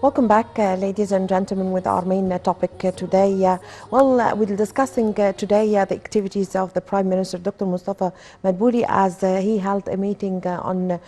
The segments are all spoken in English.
Welcome back, ladies and gentlemen, with our main topic today. We're discussing today the activities of the Prime Minister, Dr. Mustafa Madbouli, as he held a meeting on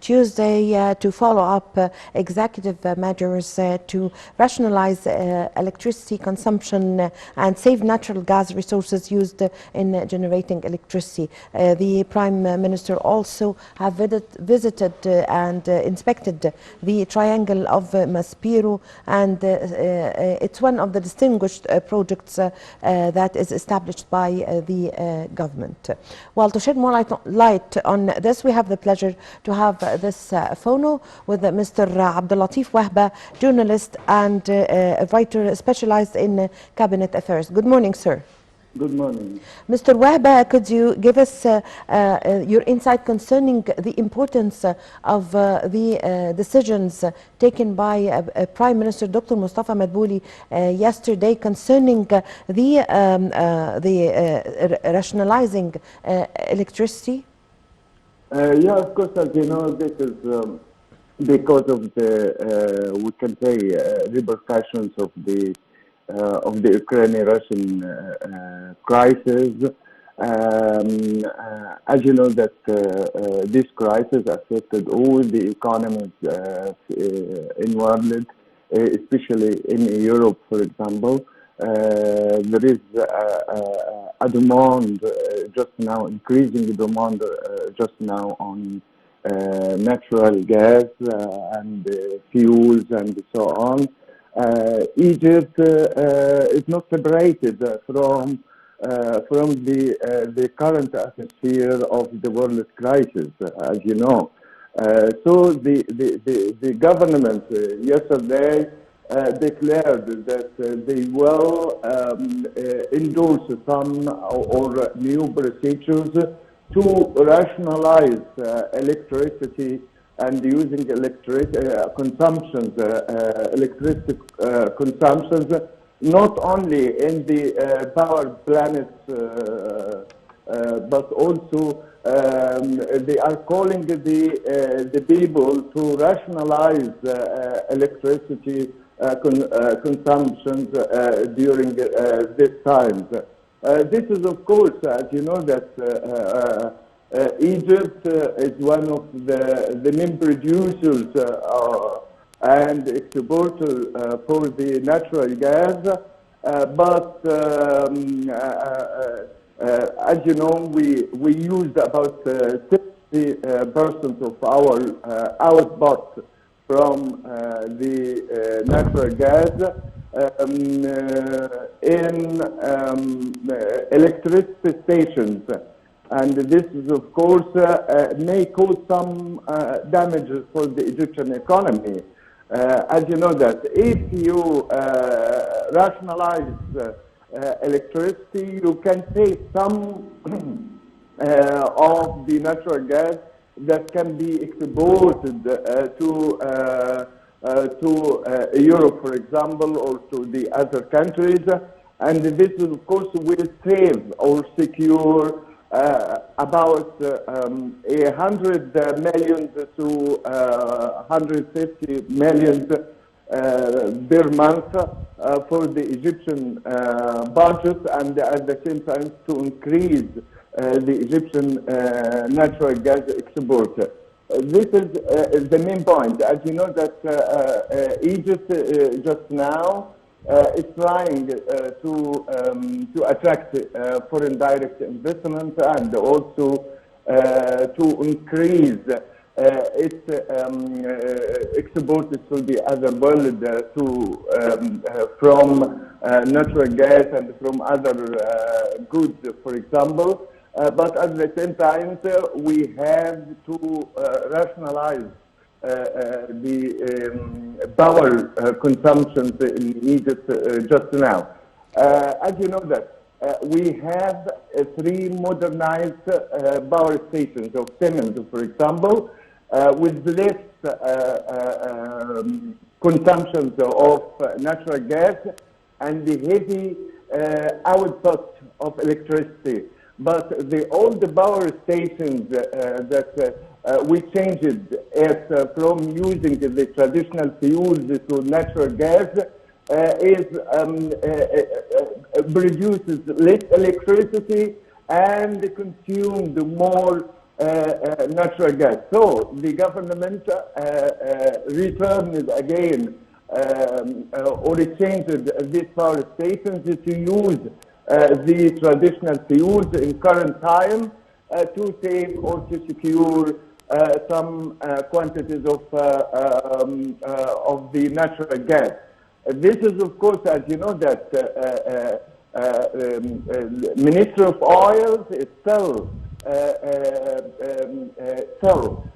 Tuesday to follow up executive measures to rationalize electricity consumption and save natural gas resources used in generating electricity. The Prime Minister also have visited and inspected the Triangle of Maspero, and it's one of the distinguished projects that is established by the government. Well, to shed more light on this, we have the pleasure to have this phono with Mr. Abdel Latif Wahba, journalist and a writer specialized in cabinet affairs. Good morning, sir. Good morning. Mr. Wahba, could you give us your insight concerning the importance of the decisions taken by Prime Minister Dr. Mustafa Madbouli yesterday concerning the rationalizing electricity? Yeah, of course, as you know, this is because of the, we can say, repercussions of the Ukrainian-Russian crisis. As you know, that this crisis affected all the economies in world, especially in Europe, for example. There is a demand just now, increasing demand just now on natural gas and fuels and so on. Egypt is not separated from the current atmosphere of the world crisis, as you know. So the government yesterday declared that they will endorse some or new procedures to rationalize electricity and using electricity consumptions, not only in the power plants, but also they are calling the people to rationalize electricity consumptions during this time. This is, of course, as you know, that Egypt is one of the main producers and exporters for the natural gas, but as you know, we used about 60% of our output from the natural gas in electricity stations. And this is, of course, may cause some damages for the Egyptian economy. As you know that if you rationalize electricity, you can save some of the natural gas that can be exported to Europe, for example, or to the other countries. And this, of course, will save or secure about 100 million to 150 million per month for the Egyptian budget, and at the same time to increase the Egyptian natural gas export. This is the main point. As you know that Egypt just now is trying to attract foreign direct investment and also to increase its exports to the other world from natural gas and from other goods, for example. But at the same time, we have to rationalize the power consumption in Egypt just now. As you know that we have 3 modernized power stations of Siemens, for example, with less consumptions of natural gas and the heavy output of electricity. But all the power stations that we changed it from using the traditional fuels to natural gas. Produces less electricity and consumed more natural gas. So the government returned again or changed these power stations to use the traditional fuels in current time to save or to secure some quantities of the natural gas. This is, of course, as you know, that Ministry of Oils is sell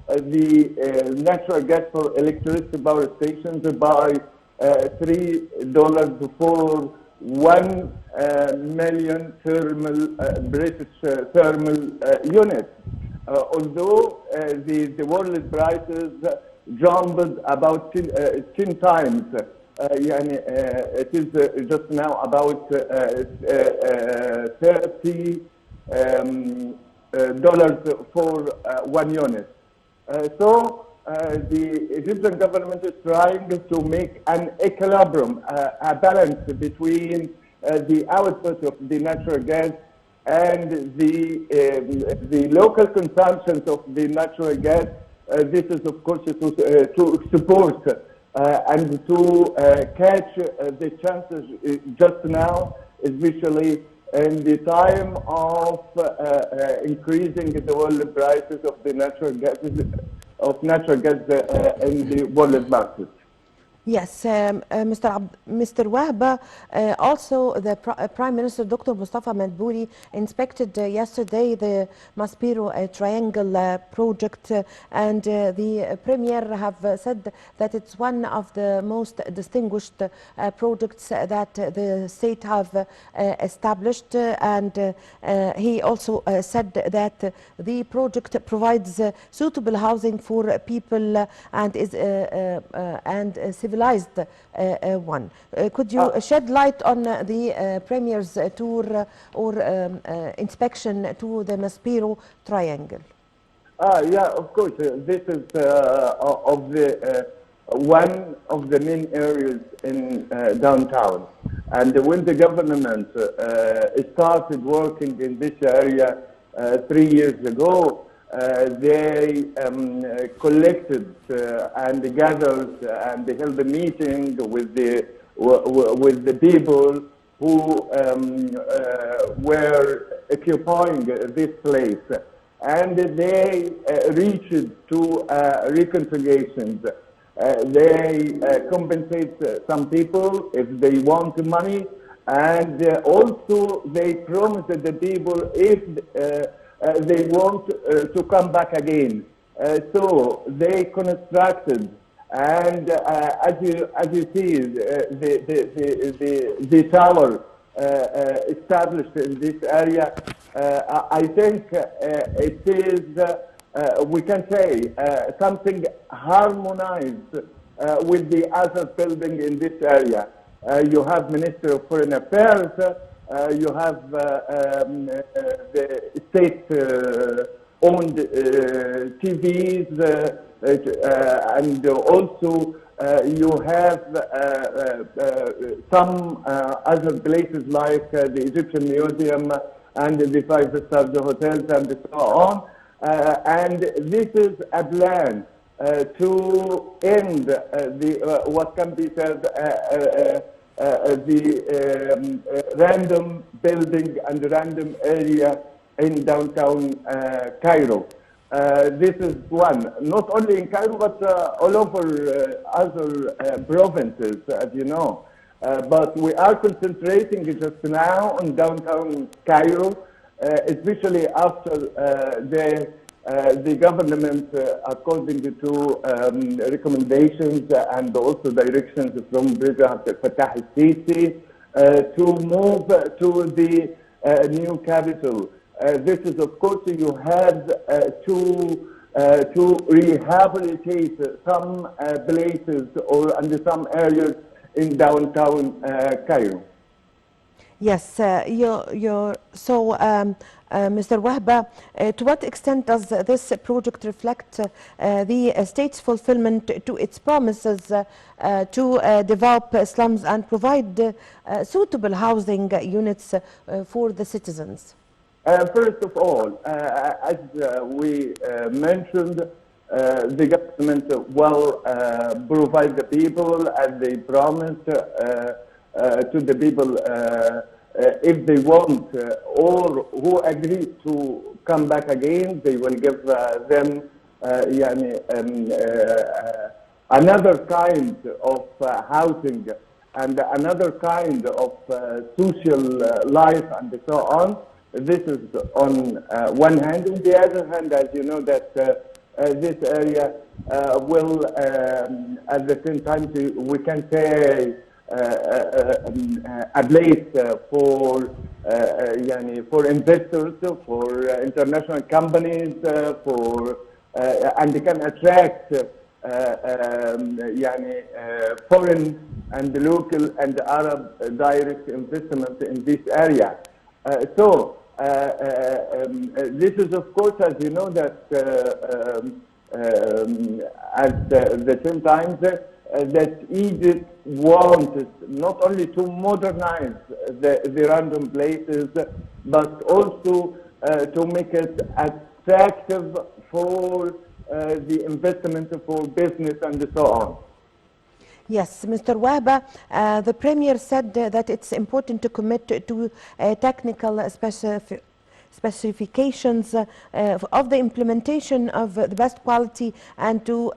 the natural gas for electricity power stations by $3 for 1 million thermal British thermal units. Although the world prices jumped about 10 times. It is just now about $30 for 1 unit. So the Egyptian government is trying to make an equilibrium, a balance between the output of the natural gas and the local consumption of the natural gas. This is, of course, to support and to catch the chances just now, especially in the time of increasing the world prices of the natural gas in the world market. Yes, Mr. Wahba, also the Prime Minister Dr. Mustafa Madbouli inspected yesterday the Maspero Triangle project, and the Premier have said that it's one of the most distinguished projects that the state have established, and he also said that the project provides suitable housing for people and is civilized one. Could you shed light on the Premier's tour or inspection to the Maspero Triangle? Yeah, of course. This is one of the main areas in downtown. And when the government started working in this area 3 years ago, they collected and gathered and they held a meeting with the people who were occupying this place, and they reached to reconciliations. They compensate some people if they want money, and also they promised the people if they want to come back again. So they constructed, and as you see, the tower established in this area. I think it is, we can say, something harmonized with the other building in this area. You have Minister of Foreign Affairs. You have the state-owned TVs, and also you have some other places like the Egyptian Museum and the five-star hotels and so on. And this is a plan to end what can be said the random building and random area in downtown Cairo. This is one, not only in Cairo, but all over other provinces, as you know. But we are concentrating just now on downtown Cairo, especially after the government, according to recommendations and also directions from President Abdel Fattah al-Sisi, to move to the new capital. This is, of course, you have to rehabilitate some places or under some areas in downtown Cairo. Yes, so Mr. Wahba, to what extent does this project reflect the state's fulfillment to its promises to develop slums and provide suitable housing units for the citizens? First of all, as we mentioned, the government will provide the people as they promised to the people if they want or who agree to come back again, they will give them another kind of housing and another kind of social life and so on. This is on one hand. On the other hand, as you know, that this area will, at the same time, we can say, a place for investors, for international companies, and they can attract foreign and local and Arab direct investment in this area. This is, of course, as you know, that at the same time that Egypt wanted not only to modernize the random places, but also to make it attractive for the investment for business and so on. Yes, Mr. Wahba, the Premier said that it's important to commit to technical specifications of the implementation of the best quality and to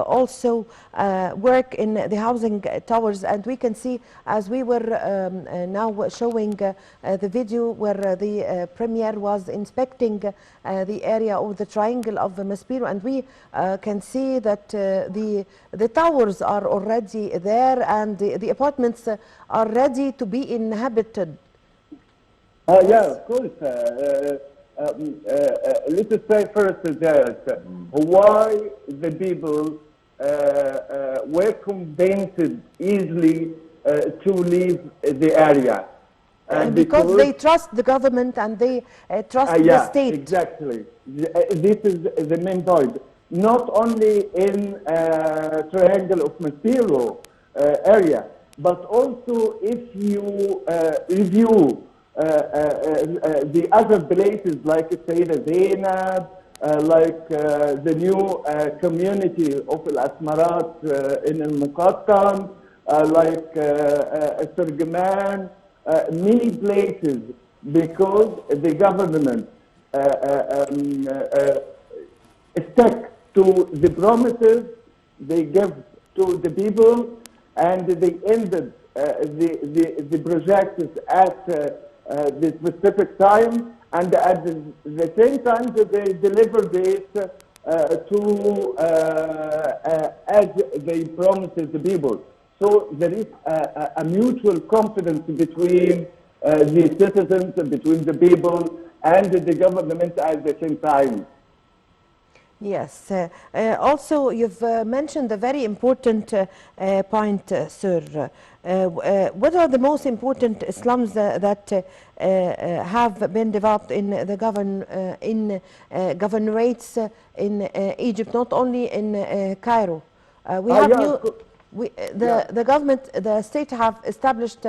also work in the housing towers. And we can see, as we were now showing the video where the Premier was inspecting the area of the triangle of Maspero, and we can see that the towers are already there and the apartments are ready to be inhabited. Yeah, of course. Let us say first that why the people were convinced easily to leave the area. Because they trust the government and they trust the state. Exactly. This is the main point. Not only in Triangle of Maspero area, but also if you review the other places like Sayyida Zainab, like the new community of Al Asmarat in Al Muqattam, like Turgeman, many places, because the government stuck to the promises they give to the people, and they ended the projects at the specific time, and at the same time they delivered it as they promised the people. So there is a mutual confidence between the citizens, between the people, and the government at the same time. Yes. Also, you've mentioned a very important point, sir. What are the most important slums that have been developed in the governorates in Egypt, not only in Cairo? We have the government, the state have established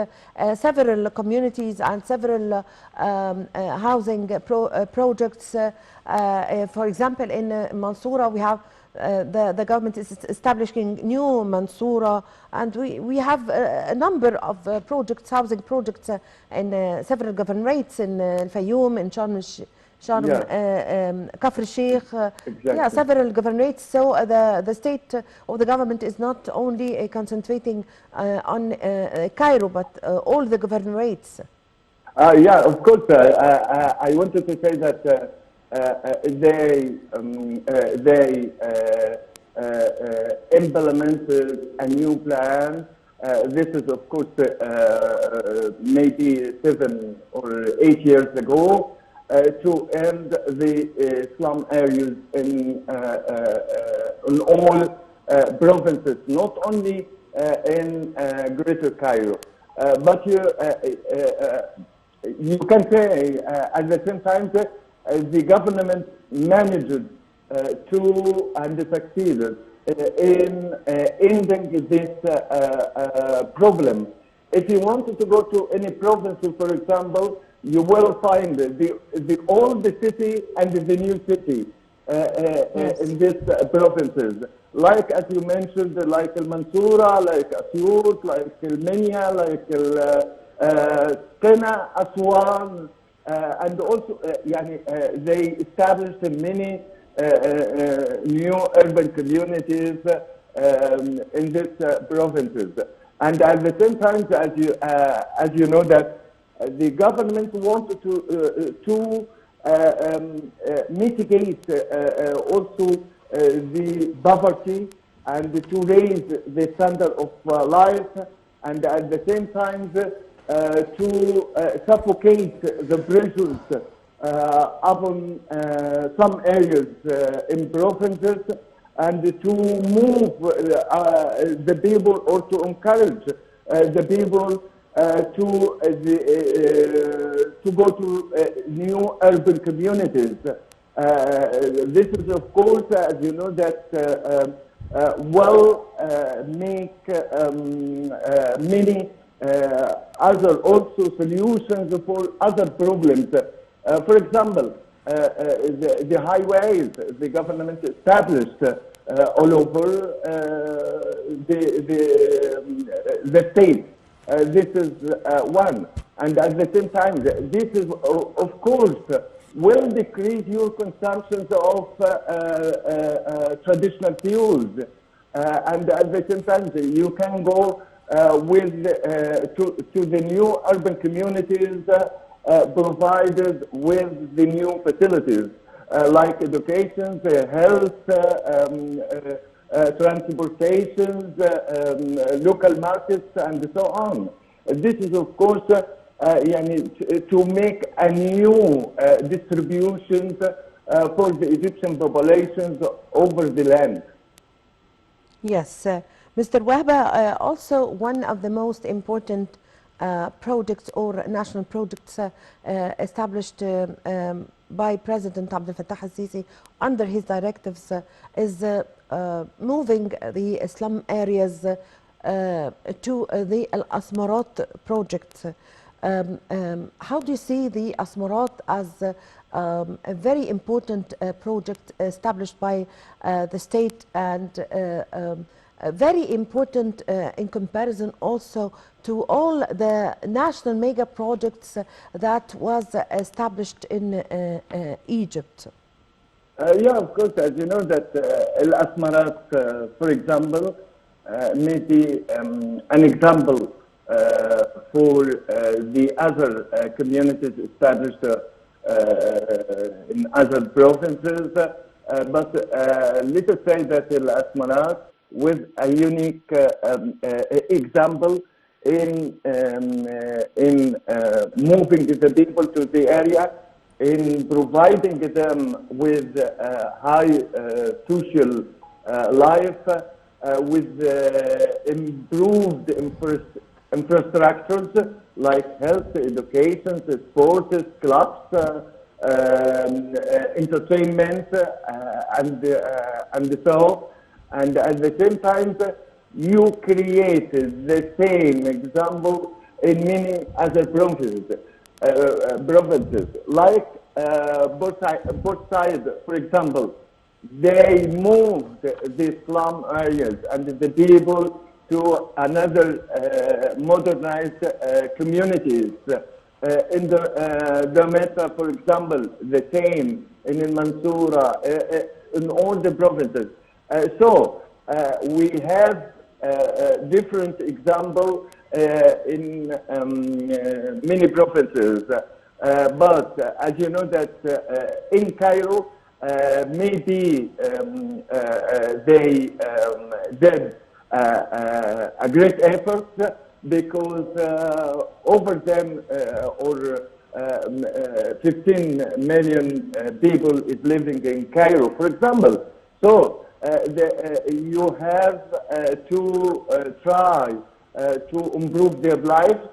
several communities and several housing projects. For example, in Mansoura, we have the government is establishing new Mansoura, and we have a number of projects, housing projects in several governorates in Al-Fayoum, in Sharm Kafr Sheikh, exactly. Several governorates. So the state or the government is not only concentrating on Cairo, but all the governorates. Yeah, of course. I wanted to say that they implemented a new plan. This is, of course, maybe 7 or 8 years ago, to end the slum areas in all provinces, not only in Greater Cairo. But you can say at the same time that the government managed to and succeeded in ending this problem. If you wanted to go to any province, for example, you will find the old city and the new city in these provinces. Like as you mentioned, like Al Mansoura, like Asyut, like Al Minya, like Qena, Aswan, and also they established many new urban communities in these provinces. And at the same time, as you know, that the government wanted to mitigate also the poverty and to raise the standard of life, and at the same time to suffocate the pressures upon some areas in provinces, and to move the people, or to encourage the people to go to new urban communities. This is, of course, as you know, that will make many other also solutions for other problems. For example, the highways the government established all over the state. This is one. And at the same time, this is, of course, will decrease your consumptions of traditional fuels. And at the same time, you can go to the new urban communities provided with the new facilities, like education, health, transportation, local markets, and so on. This is, of course, to make a new distribution for the Egyptian populations over the land. Yes, Mr. Wahba, also one of the most important projects or national projects established by President Abdel Fattah al-Sisi under his directives is moving the slum areas to the Al-Asmarat project. How do you see the Asmarat as a very important project established by the state, and very important in comparison also to all the national mega projects that was established in Egypt? Yeah, of course, as you know that Al-Asmarat, for example, may be an example for the other communities established in other provinces, but let us say that Al-Asmarat with a unique example in moving the people to the area, in providing them with high social life, with improved infrastructures like health, education, sports, clubs, entertainment, and so. And at the same time, you created the same example in many other provinces. Like Port Said, for example, they moved the slum areas and the people to another modernized communities. In the Meta, for example, the same in Al Mansoura, in all the provinces. So we have different examples in many provinces, but as you know that in Cairo, maybe they did a great effort, because over them or 15 million people is living in Cairo, for example. So you have to try to improve their lives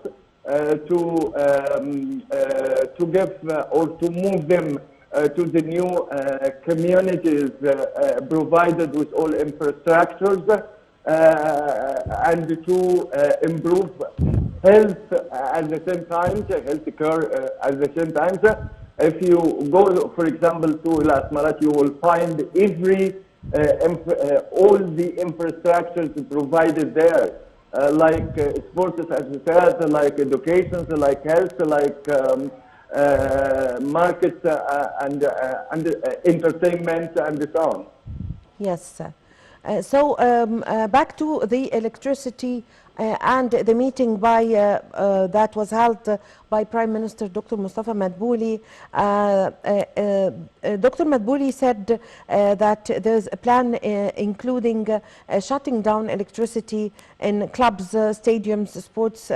to give or to move them to the new communities provided with all infrastructures and to improve health at the same time, health care at the same time. If you go, for example, to Las Marat, you will find all the infrastructures provided there, like sports, as you said, like education, like health, like markets and entertainment and so on. Yes. Back to the electricity and the meeting that was held by Prime Minister Dr. Mustafa Madbouli. Dr. Madbouli said that there's a plan including shutting down electricity in clubs, stadiums, sports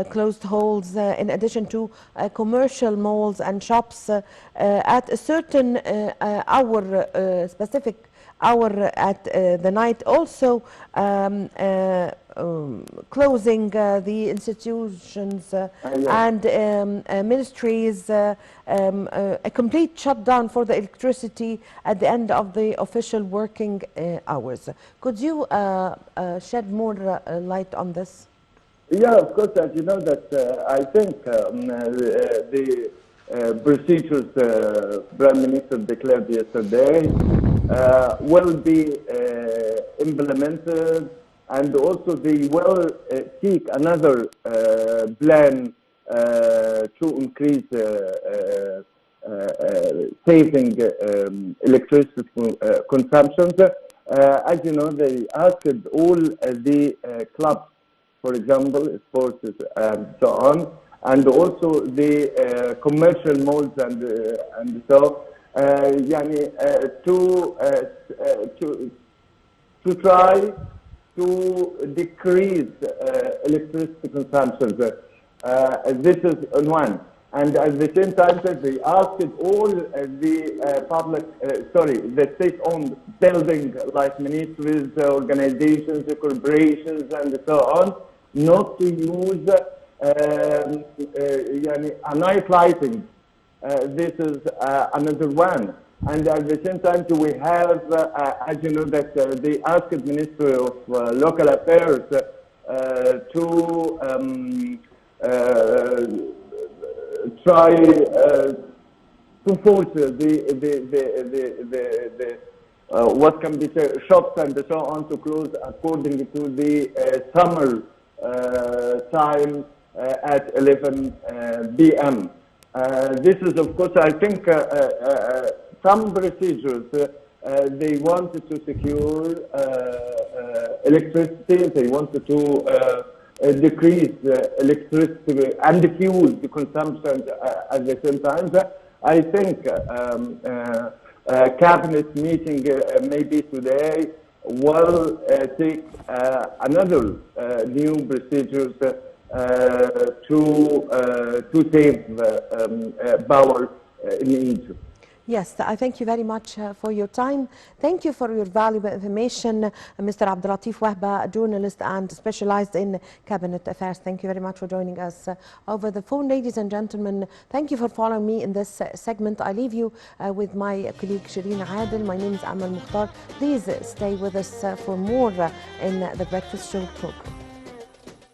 closed halls, in addition to commercial malls and shops at a certain hour, specific hour at the night, also closing the institutions and ministries, a complete shutdown for the electricity at the end of the official working hours. Could you shed more light on this? Yeah, of course. As you know, that I think the procedures Prime Minister declared yesterday will be implemented, and also they will seek another plan to increase saving electricity consumption. As you know, they asked all the clubs, for example, sports and so on, and also the commercial malls and so to try to decrease electricity consumption. This is on one. And at the same time, they asked all the state-owned buildings like ministries, organizations, corporations, and so on, not to use night lighting. This is another one. And at the same time, we have, as you know, that they asked the Ministry of Local Affairs to try to force what can be said, shops and so on to close according to the summer time at 11 p.m. This is, of course, I think some procedures they wanted to secure electricity. They wanted to decrease electricity and fuel consumption at the same time. I think cabinet meeting maybe today will take another new procedures to save power in Egypt. Yes, I thank you very much for your time. Thank you for your valuable information, Mr. Abdel Latif Wahba, a journalist and specialized in cabinet affairs. Thank you very much for joining us over the phone, ladies and gentlemen. Thank you for following me in this segment. I leave you with my colleague Shireen Adel. My name is Amal Mukhtar. Please stay with us for more in the Breakfast Show program.